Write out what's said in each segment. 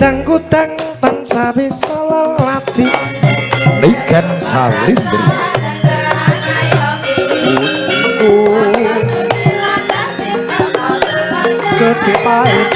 kudang-kudang tansah bisa lelati niken salindri kepipahit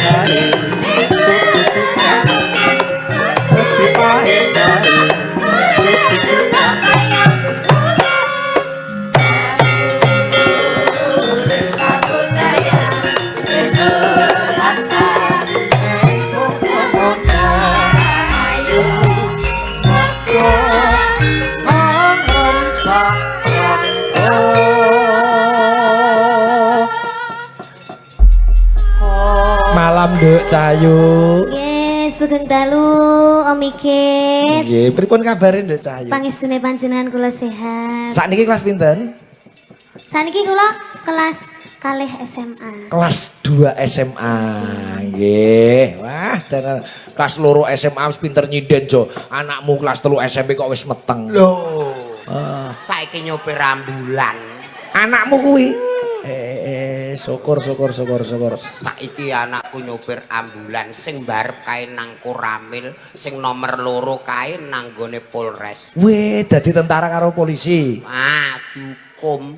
malam Nduk Cahayu. Nggih, sugeng dalu Om Ikit. Nggih, pripun kabare Nduk Cahayu? Pangesune panjenengan kula sehat. Sakniki kelas pinten? Saniki kula kelas kalih SMA. Kelas 2 SMA. Nggih. Wah, dan kelas loro SMA wis pinter nyinden Jo. Anakmu kelas 3 SMP kok wis meteng. Loh. Saiki nyopir ambulan. Anakmu kuwi syukur. Saiki anakku nyopir ambulan sing mbarep kae nang Koramil, sing nomor 2 kae nang gone Polres. Weh, dadi tentara karo polisi. Ah, dihukum.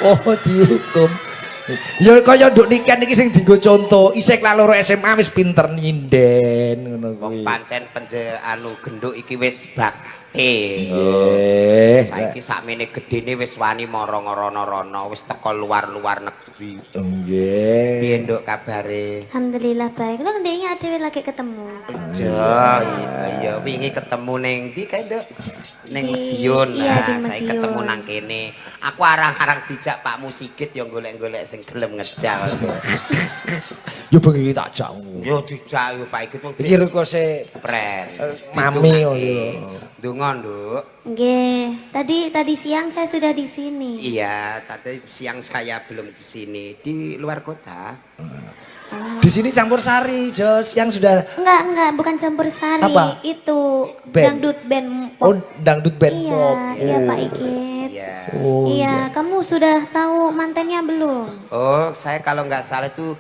Oh, dihukum. Ya kaya nduk niken iki sing dienggo conto, isih kelas loro SMA wis pinter nyinden ngono kuwi. Wong pancen genduk iki wis bakti. Nggih. Saiki sakmene gedene wis wani mara rono-rono, wis teko luar-luar negeri. Nggih. Piye nduk kabare? Alhamdulillah baik. Lho ndek dhewe lagi ketemu. Iya, wingi ketemu ning ndi kae, Nduk? Ning Di- Medion. iya, di Nah, saya Medion. ketemu nang kene. Aku arang-arang dijak Pak Musigit ya golek-golek sing gelem ngejal. Yo bengi tak jak. Yo dijak yo Pak Igit wong Iki rekose pren. mami ngono. Ndonga, Nduk. Nggih, tadi siang saya sudah di sini. Iya, tadi siang saya belum di sini, di luar kota. Di sini campur sari, Jos, yang sudah Enggak, bukan campur sari. Apa? Itu Band. dangdut band oh pop. dangdut band Iya, pop. iya Oh. Pak Ikit. Iya. Oh, Iya, kamu sudah tahu mantannya belum? Oh, saya kalau nggak salah itu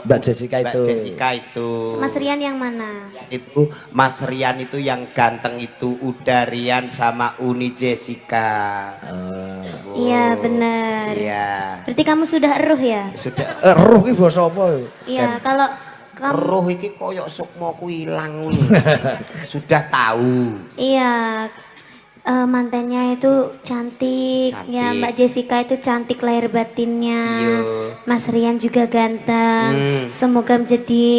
Mbak Jessica Mbak itu. Jessica itu. Mas Rian yang mana? Itu Mas Rian itu yang ganteng itu udah Rian sama Uni Jessica. Oh, Iya, benar. Iya. Berarti kamu sudah eruh ya? Sudah Ruh iki basa apa? Iya, kalau kamu roh iki koyok sukmaku ilang. Sudah tahu. iya mantannya itu cantik. Cantik. Ya, Mbak Jessica itu cantik lahir batinnya. Iya. Mas Rian juga ganteng. Semoga menjadi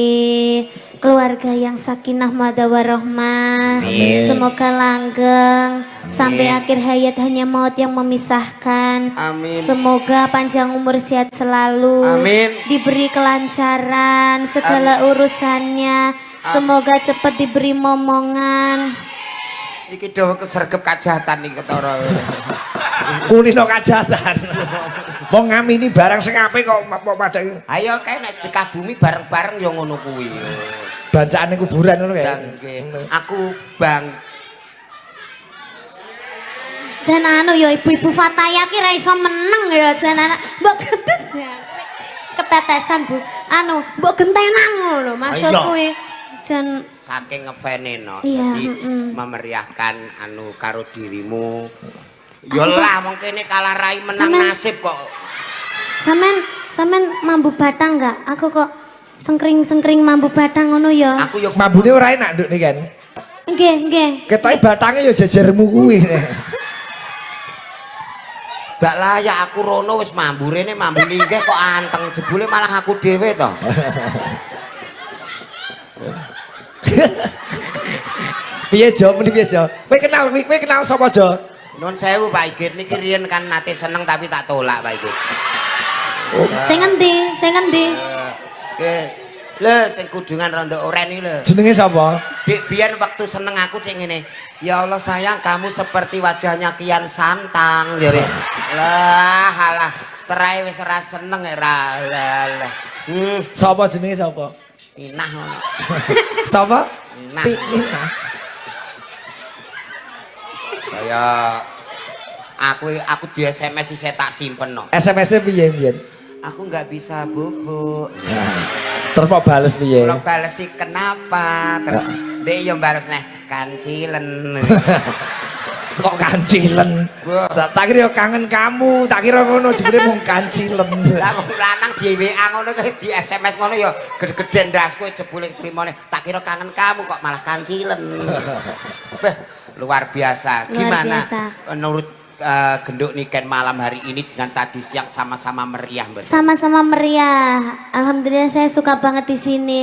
keluarga yang sakinah mawaddah warahmah. Amin. Semoga langgeng sampai akhir hayat, hanya maut yang memisahkan. Amin. Semoga panjang umur, sehat selalu. Amin. Diberi kelancaran segala urusannya. Semoga cepat diberi momongan. Iki do kesergep kajahatan iki ketara. Kulino kajatan. Wong ngamini barang sing apik kok pada Ayo kae nek sedekah bumi bareng-bareng ya ngono kuwi. bacaane kuburan ngono kae. Nggih. Aku bang Jan anu ya ibu-ibu Fataya ki ra iso meneng ya jan anak. Mbok ketetesan Bu. Anu, mbok gentenan ngono maksud Ayo. kuwi. Jan saking ngefene no. Iya, Jadi memeriahkan anu karo dirimu. Ya lah wong kene kalah rai menang Sampean- nasib kok. sampean mambu batang enggak? Aku kok sengkring mambu batang ngono ya. Aku yo Mambune ora enak nduk niken. Nggih. Ketoke batange ya jejermu kuwi. gak layak aku rono wis mambu rene mambu linggih kok anteng jebule malah aku dhewe to. Piye Jo, muni piye Jo? Kowe kenal sapa Jo? Nuwun sewu Pak Igit niki riyen kan nate seneng tapi tak tolak Pak Igit. Sing ngendi? Lho sing kudungan rondo oren iki lho. Jenenge sapa? Dik biyen waktu seneng aku cek ngene. Ya Allah sayang kamu seperti wajahnya Kian Santang jare. Lah alah terai wis ora seneng ra. Lah. Sapa jenenge sapa? Inah ngono. Sapa? Inah. Inah. Kaya aku di SMS sih tak simpen no. SMS-e piye mbiyen? Aku nggak bisa bubuk. Terus mau bales piye? Kula balesi kenapa? Terus Dek yo bales neh kancilen. Kok kancilen? Wah. Tak kira kangen kamu, tak kira ngono jebule mung kancilen. Lah wong lanang di WA ngono di SMS ngono ya gede-geden ndasku jebule trimone. Tak kira kangen kamu kok malah kancilen. Beh, luar biasa. Luar Gimana biasa. menurut Genduk Niken malam hari ini dengan tadi siang sama-sama meriah Mbak? Sama-sama meriah. Alhamdulillah saya suka banget di sini.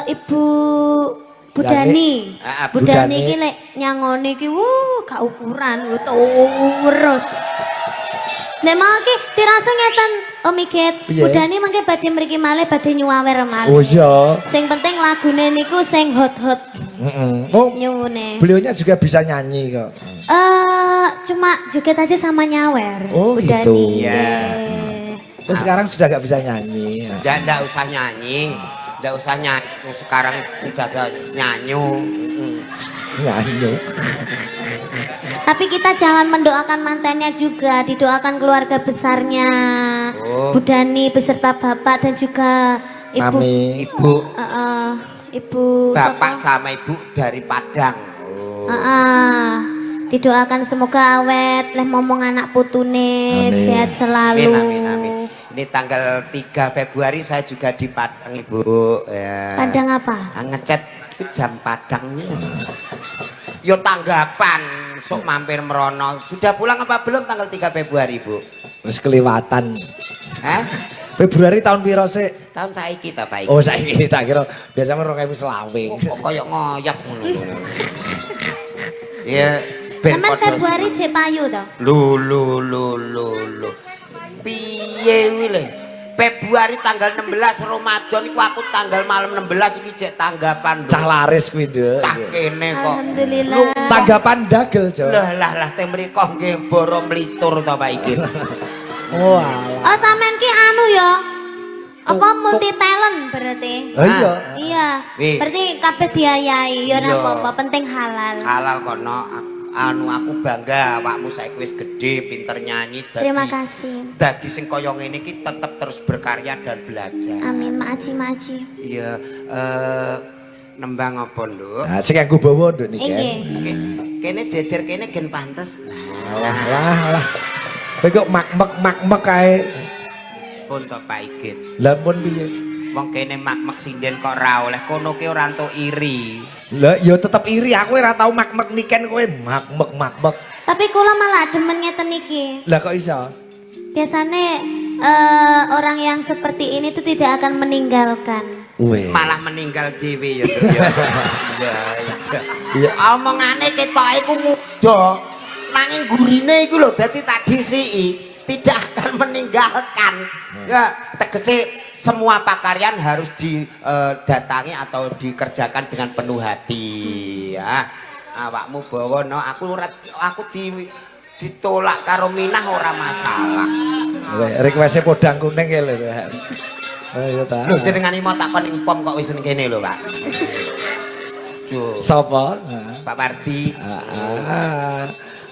Ibu Budani. Ah, Budani Budani. iki lek nyangone iki gak ukuran terus. Nek mangke dirasa ngeten Om Iket. Piye? Budani mangke badhe mriki malih badhe nyuwawer malih. Oh iya. Sing penting lagune niku sing hot-hot Oh, nyuwune. beliaunya juga bisa nyanyi kok. Cuma joget aja sama nyawer. Oh, Budani. gitu. Iya. nggih. Terus sekarang sudah gak bisa nyanyi. Nggak usah nyanyi. Nggak usah nyanyi. Sekarang sudah ada nyanyu. Nyanyi. Tapi kita jangan mendoakan mantannya juga, didoakan keluarga besarnya. Oh. Budani beserta bapak dan juga ibu. Mami. Ibu, Ibu bapak siapa? sama ibu dari Padang. Didoakan semoga awet, leh ngomong anak putune Amin. sehat selalu. Amin, amin, amin. Ini tanggal 3 Februari saya juga di Padang, Ibu. Ya. Padang apa? Ngecat itu jam Padangnya. Yo tanggapan, sok mampir merono. Sudah pulang apa belum tanggal 3 Februari, Bu? Terus kelewatan. Hah? Februari tahun piro sih? Tahun saiki ta, Pak? Oh, saiki tak kira biasanya 2020. Kok koyo ngoyak ngono. Ya, ben Teman padha- Februari cek payu toh. Lu. Piye kuwi le? Februari tanggal 16 Ramadan iku aku tanggal malam 16 iki cek tanggapan. Cah laris kuwi, Nduk. Cah kene kok. Alhamdulillah. Tanggapan dagel, Jo. Lah teh mriko nggih boro mlitur to Pak iki. Oh, alah. Oh sampean ki anu ya. Apa multi talent berarti? Oh iya. Iya. Wih. Berarti kabeh diayahi ya ora Iya. apa-apa, penting halal. Halal kono anu aku bangga awakmu saiki wis gedhe, pinter nyanyi dadi. Terima kasih. Dadi sing kaya ngene iki tetep terus berkarya dan belajar. Amin, maaci. Iya, nembang apa, Nduk? Nah, sing aku bawa Nduk niki. Inggih. Kene jejer kene gen pantes. Alah. Kowe kok mak-mek kae. Pun to Pak Igit. Lah pun piye? Wong kene mak-mak sinden kok ora oleh kono ki ora entuk iri. Lah ya tetep iri aku ora tau mak-mek niken kowe mak-mek. Tapi kula malah demen ngeten iki. Lah kok iso? Biasanya orang yang seperti ini tuh tidak akan meninggalkan. Weh. Malah meninggal dhewe ya. Nduk, ya. Ya iso. Iya. Omongane ketoke ku muda. Nanging gurine iku lho dadi tak disiki tidak akan meninggalkan. Ya, tegese semua pakaryan harus didatangi atau dikerjakan dengan penuh hati. Ya. Awakmu bawa no, aku ditolak karo Minah ora masalah. Weh, request podang kuning ya lho. Oh iya ta. Lho jenengan mau takon ing pom kok wis kene lho, Pak. Jo, Sapa? Pak Pardi.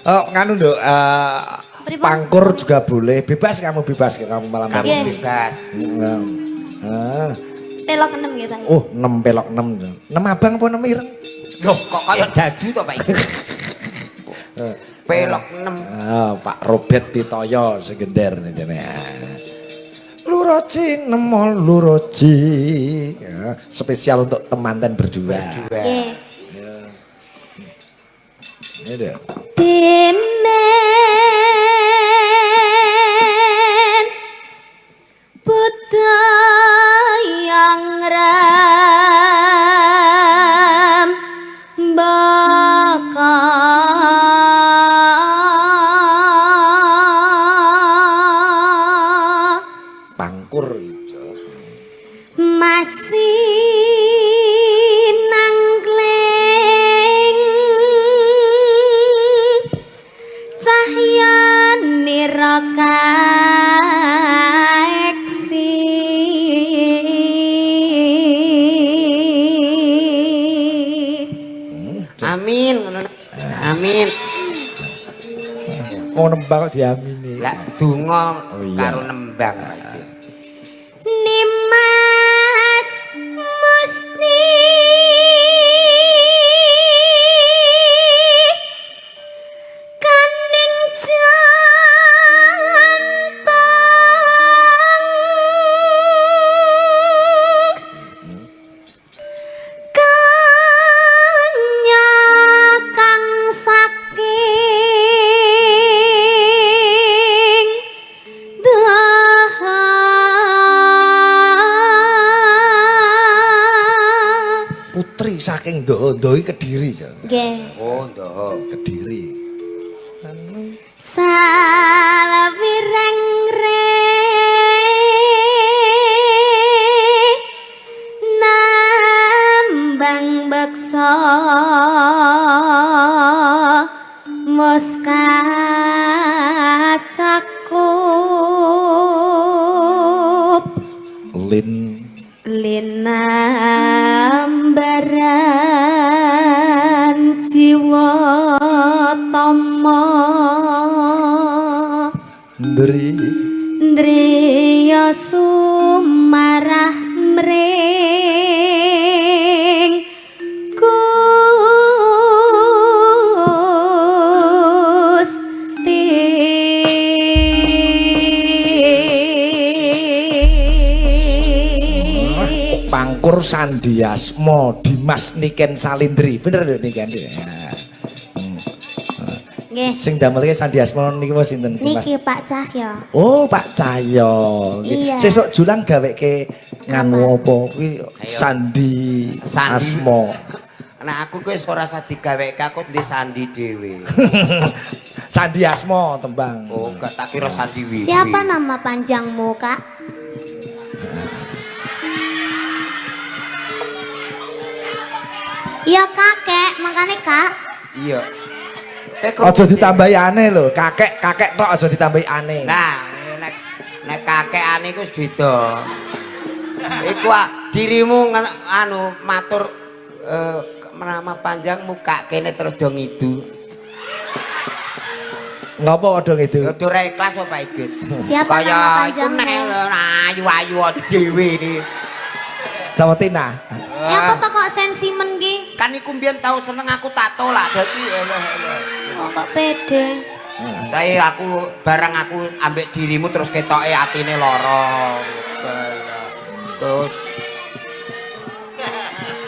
Oh, nganu Nduk, Pripun? pangkur juga boleh. Bebas kamu malam Kamu hari. Iya. bebas. Pelok 6 gitu ya. Oh, 6 pelok 6. 6 abang apa 6 ireng? Loh, kok kaya dadu to, Pak iki? Pelok 6. Pak Robert Pitoyo segender nih jane. Luroci nemol luroci. Ya, spesial untuk teman berdua. Nggih. Ini deh. Dimen buta yang ram bakal Pangkur itu. masih nangkleng cahya niraka eksi Amin, ngono. Amin. Mau nembang kok diamini. Lah donga Oh, iya. karo nembang Pak iki. nimas putri saking Ndoho Kediri. Nggih. Oh, ndoh. Kediri. Salawireng nambang beksa mos kacakup linambaran jiwa tama ndriya sumarah mring Gusti Pangkur Sandiasmo Dimas Niken Salindri. Bener lho Niken. nggih Sing damelke Sandiasmo niki wis sinten Dimas? niki Pak Cahya. Oh, Pak Cahyo. Iya. Sesuk julang gaweke nganu apa kuwi Sandi Asmo. Nah aku kuwi ora usah digaweke aku di sandi dhewe. Sandi Asmo tembang. Oh, gak tak kira sandi wifi. Siapa nama panjangmu, Kak? Iya kakek, makanya kak. Iya. Aja ditambahi aneh lho, kakek tok aja ditambahi aneh. Nah, nek kakekane iku wis beda. Iku dirimu anu matur nama panjang muka kene terus do ngidu. Ngapa odong itu? Kudu ra ikhlas apa iki? Siapa nama Kaya iku panjangmu? nek ayu-ayu dhewe. Sama Tina. Ya kok kok sensimen ki? Kan iku mbiyen tau seneng aku tak tolak dadi Oh, kok pede. tapi aku barang aku ambek dirimu terus ketoke atine lara. Terus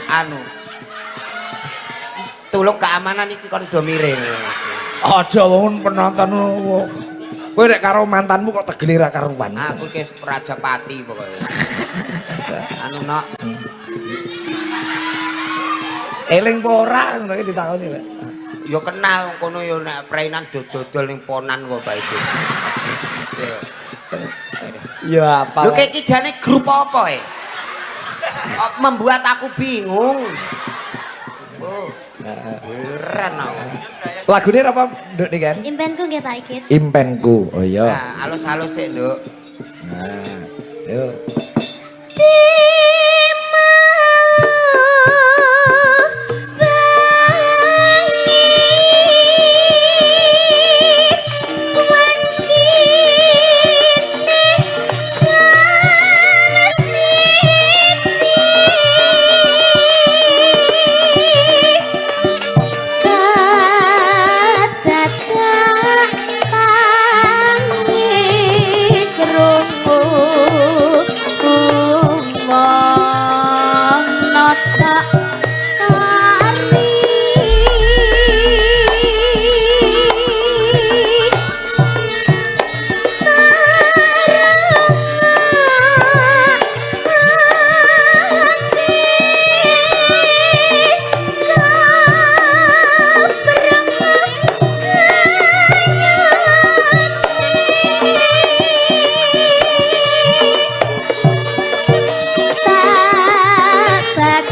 anu tulung keamanan iki kon do miring. Aja wong penonton kowe nek karo mantanmu kok tegele ra karuan. Aku ki Rajapati pokoknya. Anu nok Eling apa ora ngono iki ditakoni lek. yo kenal kono yo nek prainan dodol ning ponan kok Pak itu. Ya apa? Lho kayak iki jane grup apa Kok membuat aku bingung. Oh. Heran aku. Lagune apa Nduk nih kan? Impenku nggih Pak Ikit. Impenku. Oh iya. Nah, halus-halus sik, Nduk. Nah, yuk. Tak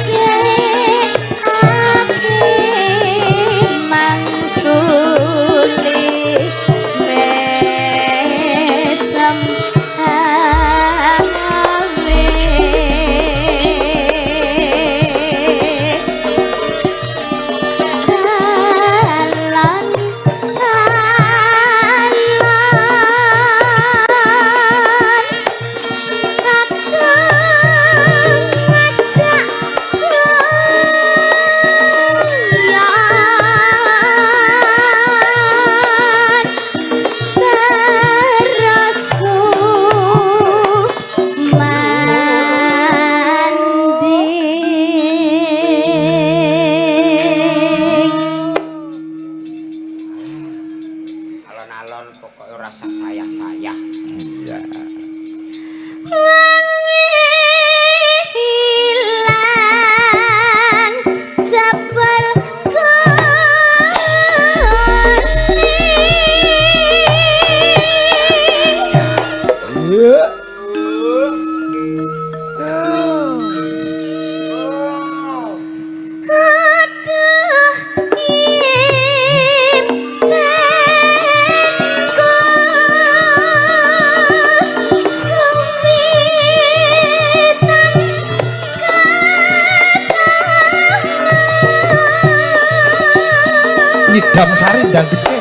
Idam Sari dangdutnya.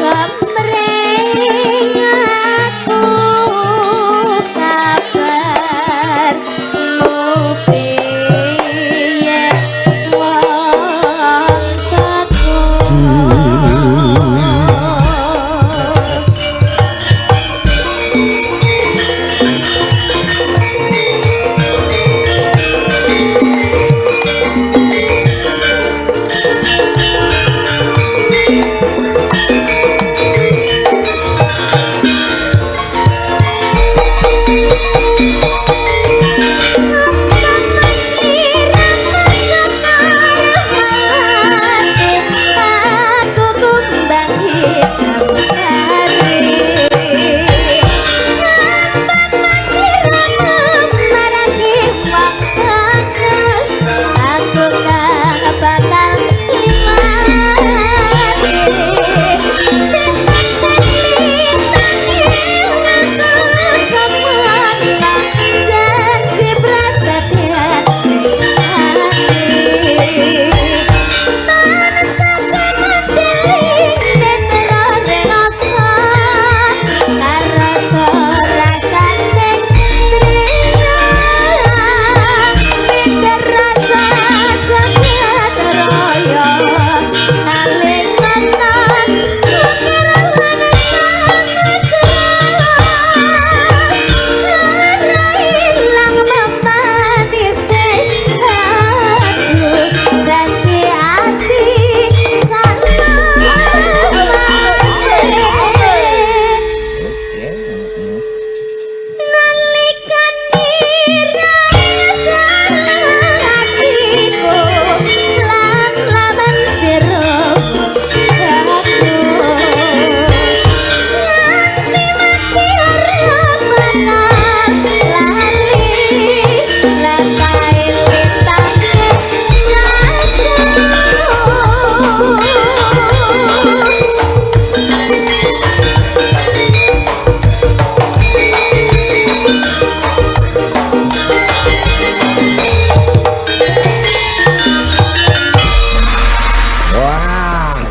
Kemreng aku kabarmu piye wong takut.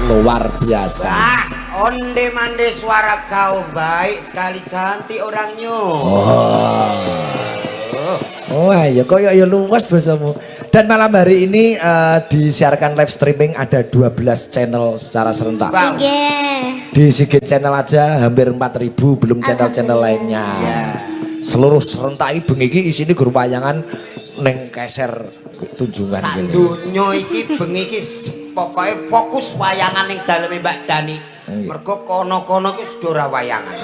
Luar biasa. Onde mande suara kau baik sekali, cantik orangnya. Oh ya koyo ya luas bahasamu. Dan malam hari ini disiarkan live streaming ada 12 channel secara serentak. Nggih. Di Sigit channel aja hampir 4.000, belum channel-channel lainnya. Seluruh serentak iki bengi iki isine guru wayangan neng keser tunjungan Sak donya iki bengi iki pokoke fokus wayangan ning daleme Mbak Dani. Mergo kono-kono ki sudah ora wayangan.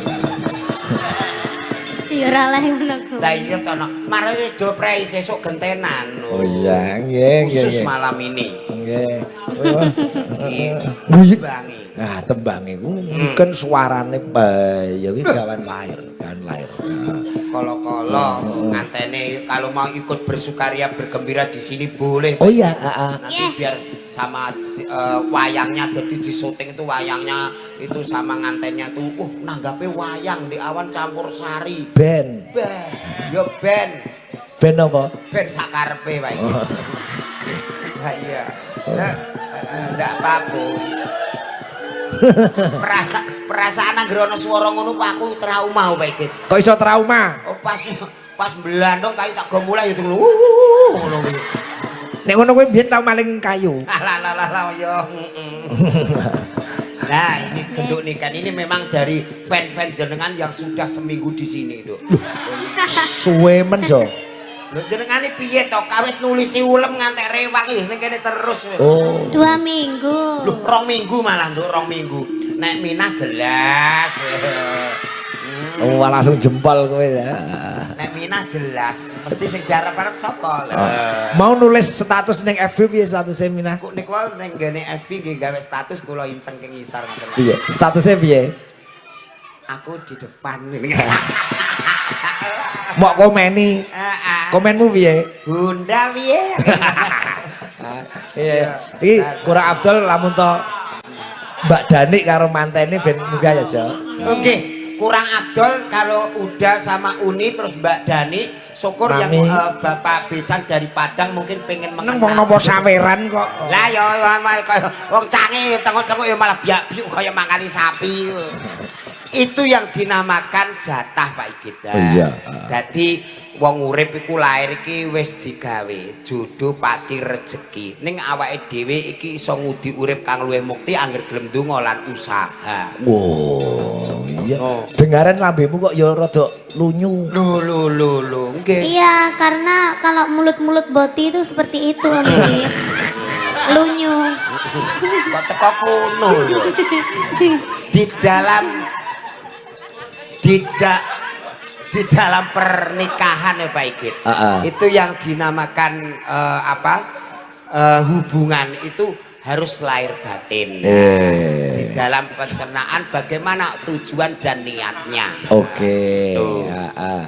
Ya ora lah ngono ku. Lah iya to no. Mare wis do prei sesuk gentenan. Oh iya, nggih nggih. Khusus malam ini. Nggih. Bangi. Nah, tembange ku kan suarane bae ya iki gawan lahir, gawan lahir. Kolo-kolo ngantene kalau mau ikut bersukaria bergembira di sini boleh. Oh iya, Nanti biar sama wayangnya jadi di syuting itu wayangnya itu sama ngantennya tuh nanggape wayang di awan campur sari. Ben. Ben. Yo ben. Ben apa? Ben sakarepe wae. Nah iya. Ndak apa-apa. Perasaan anggere ana swara ngono kok aku trauma wae iki. Kok iso trauma? Oh pas belandong kayu tak go mulai itu ngono kuwi. Nek ngono kowe mbiyen tau maling kayu. Lah yo. Nah, ini genduk nikan ini memang dari fan-fan jenengan yang sudah seminggu di sini itu. Suwe men jo. Lho jenengane piye to? Kawit nulisi ulem ngantek rewang wis ning kene terus. Oh. 2 minggu. Loh, 2 minggu malah nduk 2 minggu. Nek Minah jelas. Oh, langsung jempol kowe ya. Nek Minah jelas. Mesti sing diarep-arep sapa? Mau nulis status ning FB piye statusnya Minah? Kok niku ning gene FB nggih gawe status kula inceng ke ngisor ngoten. Iya, statusnya piye? Aku di depan. Mau komeni. Komenmu piye? Bunda piye? Iya. Iki kurang Abdul lamun to Mbak Dani karo mantene ben munggah ya, Jo. Oke, kurang Abdul kalau udah sama Uni terus Mbak Dani syukur yang Mami. Bapak Besan dari Padang mungkin pengen Nang mengenal. wong nopo saweran kok. Lah ya kaya wong cange tengok-tengok ya malah biak-biuk kaya mangani sapi. Itu yang dinamakan jatah Pak Igit. Oh, iya. Jadi wong urip iku lair iki wis digawe jodoh pati rejeki. Ning awake dhewe iki iso ngudi urip kang luwih mukti angger gelem ndonga lan usaha. Wow, iya. Oh. Dengaran lambemu kok ya rada lunyu. Lho, nggih. Iya, karena kalau mulut-mulut boti itu seperti itu, Amit. Lunyu. Kok teko kono lho. Di dalam pernikahan ya Pak Igit. Itu yang dinamakan hubungan itu harus lahir batin. Di dalam pencernaan bagaimana tujuan dan niatnya. Oke. Tuh.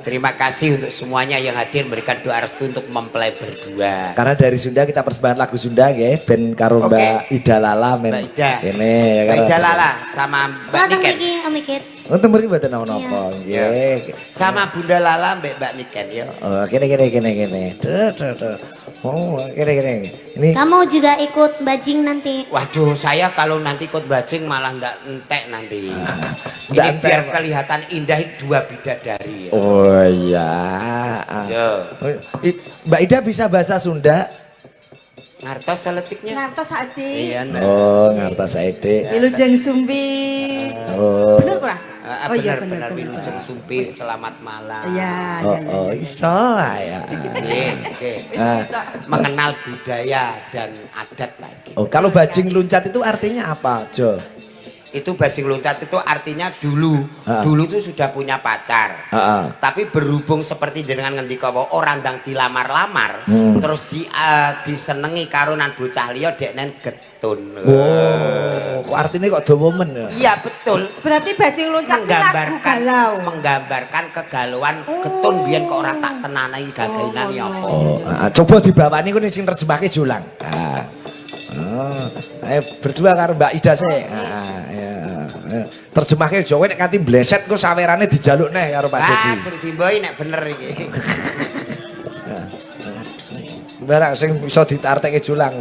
Terima kasih untuk semuanya yang hadir memberikan doa restu untuk mempelai berdua. Karena dari Sunda kita persembahkan lagu Sunda nggih, ben karo Oke. Mbak Ida Lala men. Mbak Ida. Kene ya Mbak Ida Lala sama Mbak Latang Niken. iki, Amikit. Untuk mriki mboten napa-napa Iya. nggih. Sama Bunda Lala Mbak Niken ya. Oh, kene. Tuh. Oh, kene. Ini Kamu juga ikut bajing nanti. Waduh, saya kalau nanti ikut bajing malah ndak entek nanti. Ndak Ini entek, biar Pak. kelihatan indah dua bidadari. Ya. Oh iya. Yo, Mbak Ida bisa bahasa Sunda? ngartos seletiknya. Ngantos ade. Iya, nah. Oh, ngartos saede. Wilujeng Sumbi. Oh. Bener ora? Oh iya Benar-benar bener. Wilujeng Sumpi, selamat malam. Iya, Oh, iso ya. Oke. Ah. Mengenal budaya dan adat lagi. Oh, kalau bajing luncat itu artinya apa, Jo? Itu bajing loncat itu artinya dulu itu sudah punya pacar. Tapi berhubung seperti jenengan ngendika wae orang ndang dilamar-lamar, terus disenengi karunan bocah liya deknen getun. Wow, kok artinya kok dawa men ya? Iya betul. Berarti bajing loncat itu lagu galau. Menggambarkan kegalauan getun biyen kok ora tak tenanai gagainan ya apa. Oh, coba dibawani ku sing terjemahke Julang. Ayo berdua karo Mbak Ida sih. Terjemahke Jawa nek kanthi bleset ku sawerane dijaluk neh karo Pak Suci. Sing dimboi nek bener iki. Barang sing bisa ditarteke Julang.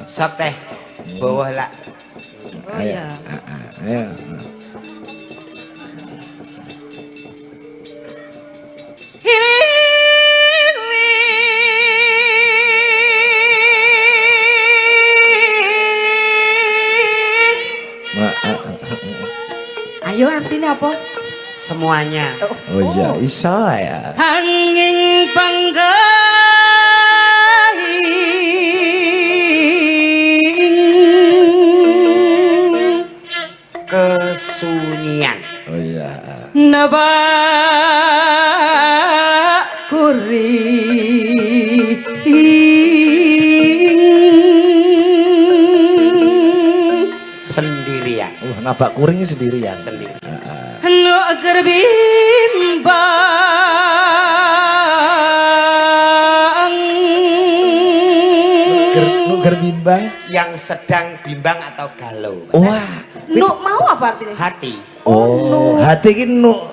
Sok teh. Bawah lak. Oh iya. Ayo. Ayo artinya apa? Semuanya. Oh iya, iso ya. Angin panggaing Kesunyian. Oh iya. nebak kuring Sendirian. Nabak kuringnya sendirian. Sendiri. no gerbimbang Nuger bimbang. Yang sedang bimbang atau galau. Wah. no mau apa artinya? Hati. Oh, hati ki nu.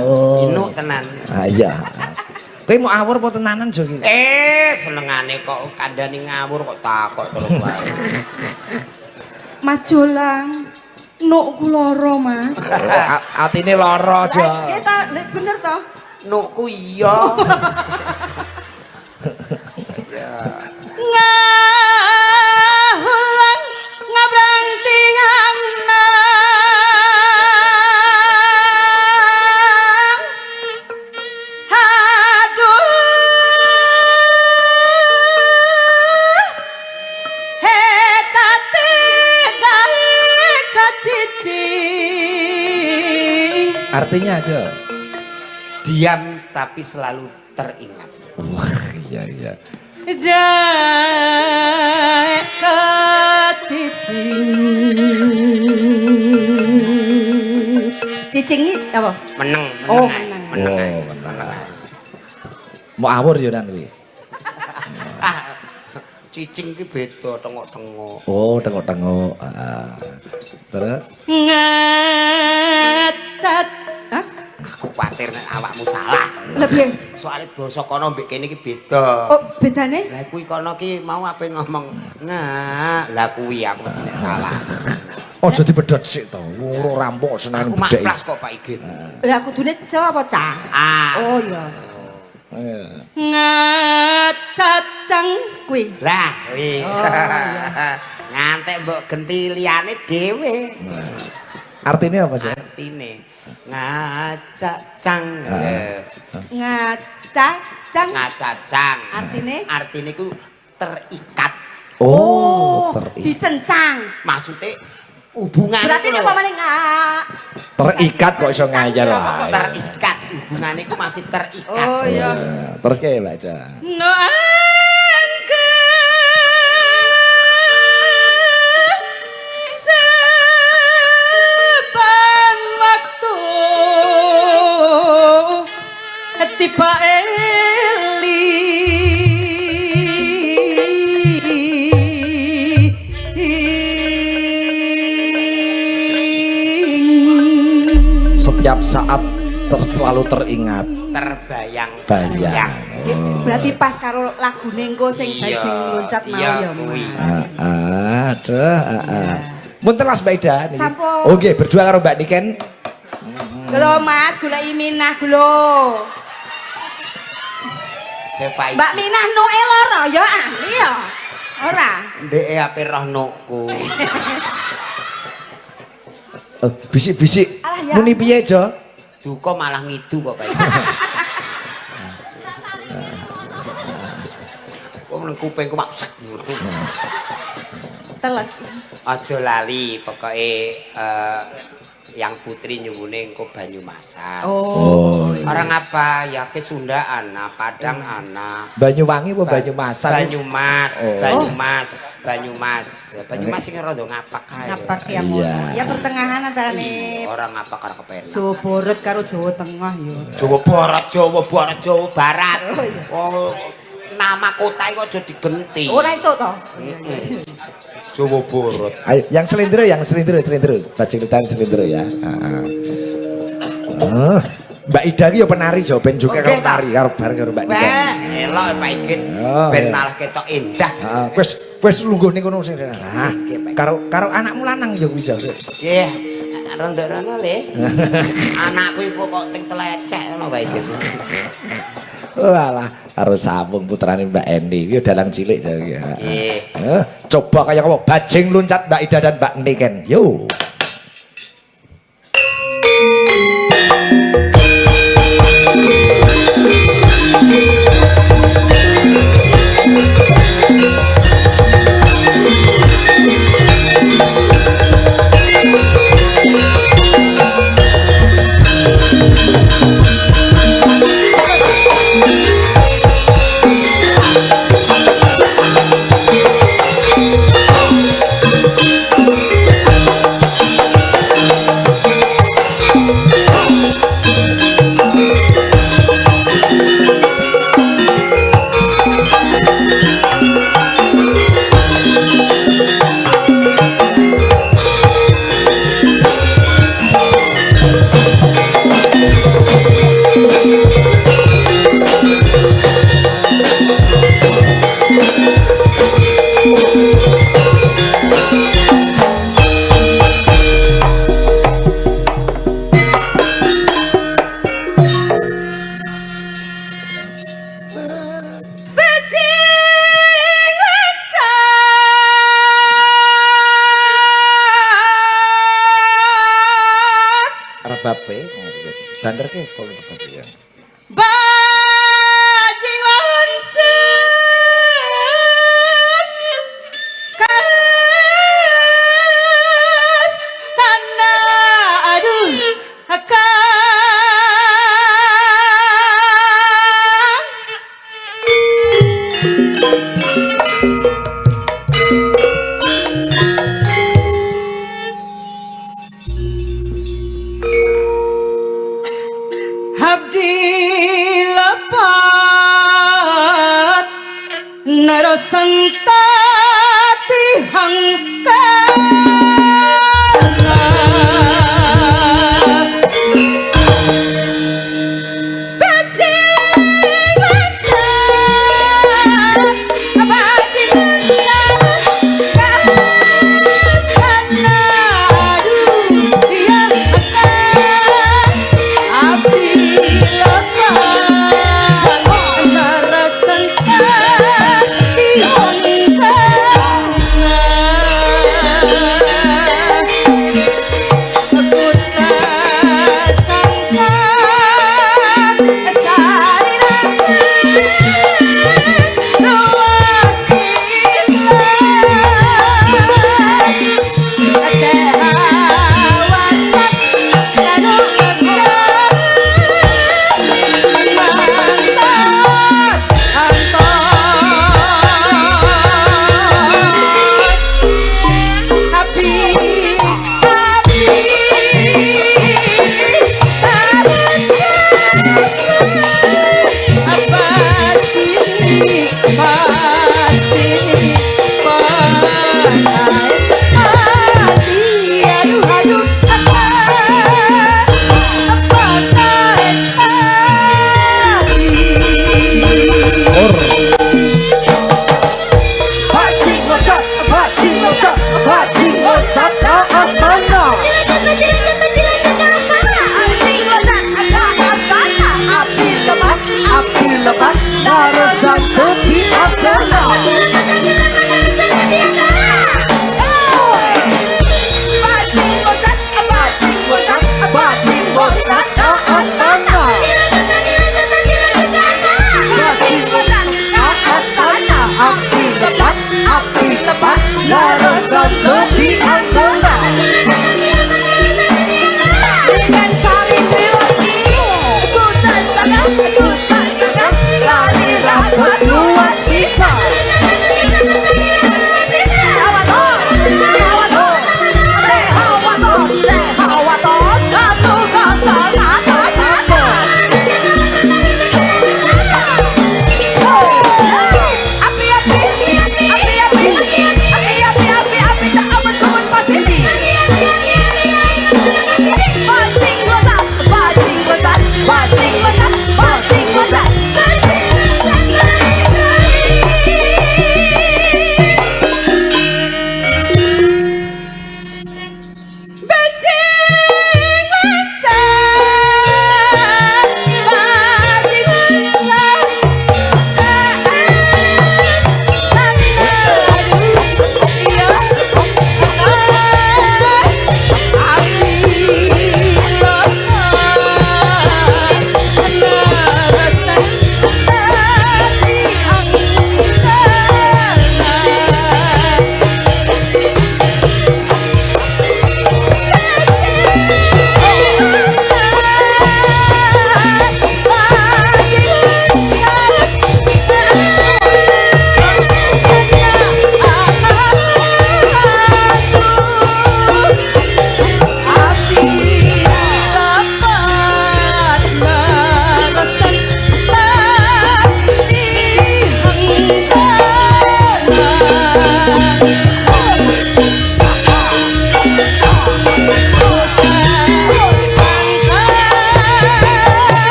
Oh. Inu tenan. Ah iya. Kowe mau awur apa tenanan Jo ki? Senengane kok kandhani ngawur kok takok terus wae. Mas Jolang no kuloro mas Atine lara Jo. ya ta bener toh Nukku iya. ngahulang ngabrantiang aduh hetate gawe kacicing Artinya Jo. Diam tapi selalu teringat. Wah, iya. daek kacicing cicing ini apa? Meneng. Oh, meneng. meneng. Mau awur yo nang kuwi. Ah, cicing ki beda tengok-tengok. Oh, tengok-tengok. Terus Ngecat. Hah? Aku kuat. kuwatir nek awakmu salah. Lebih. Soale basa kono mbek kene iki beda. Oh, bedane? Lah kuwi kono ki mau ape ngomong ngak. Lah kuwi aku nek salah. Aja dipedhot sik to. Loro rampok seneng Aku bedhek. makplas kok Pak Igit. Lah kudune Ca apa Ca? Ah. Oh iya. Ngacacang Kuwi. Lah kuwi. Oh, iya. Ngantek mbok genti liyane dhewe. Artinya apa sih? Artine ngacacang. Ngacacang. Ngacacang. Artine ku terikat. Oh, terikat. Dicencang. Maksudnya hubungan Berarti nek pamane Terikat kok iso ngayal wae. terikat hubungannya ku masih terikat. Oh iya. Terus kayak baca. no angka sepan waktu tiba Setiap saat selalu teringat. Terbayang-bayang. Berarti pas karo lagune engko sing Iya, bajing loncat mau iya, ya. kuwi. Aduh, Munten Mas Mbak Ida niki. Sampun. Oke, berdua karo Mbak Niken. Gelo Mas, goleki Minah gelo. Sepai. Mbak Minah noe lara ya ahli ya. Ora. Ndeke ape roh nukku. Bisik-bisik. Alah, ya. Muni piye, Jo? Duka malah ngidu kok Pak. Kok nang kupingku mak sek. Teles. Aja lali pokoke yang putri nyuwune engko banyu masak. Oh. Orang apa ya ke Sunda ana, Padang ana. Banyuwangi apa Banyumasan? Banyumas, Oh. Banyumas, Banyumas. Ya, Banyumas sing rada ngapak kae. Ngapak ya mon. Iya. Ya pertengahan antarane Orang ngapak karo kepenak. Jawa Barat karo Jawa Tengah ya. Jawa Barat, Jawa Barat, Jawa Barat. Oh, iya. Oh, nama kota iku aja digenti. Ora itu to. Jawa Barat. Ayo, yang selindro. Bajing lutan selindro ya. Mbak Ida ki ya penari Jo, ben juga Oke, karo tari karo bareng karo Mbak Ida. Wah, elok Pak Igit. Oh, Ben iya. malah ketok indah. Wis lungguh ning kono sing. Nah, karo anakmu lanang ya kuwi Jo. Nggih, rondo-rondo le. Anakku iku kok ting telecek ngono Pak Igit. Walah, karo sambung putrane Mbak Endi iki dalang cilik Jo iki. Nggih. Coba kayak apa? Bajing loncat Mbak Ida dan Mbak Niken. Yo. Rebabe banter ke pol rebabe ya. bajing loncat kas tanah aduh akan abdi lepat narasantati hangkana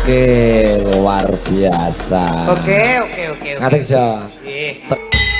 Oke, luar biasa. Oke. Ngatek siapa? Nggih.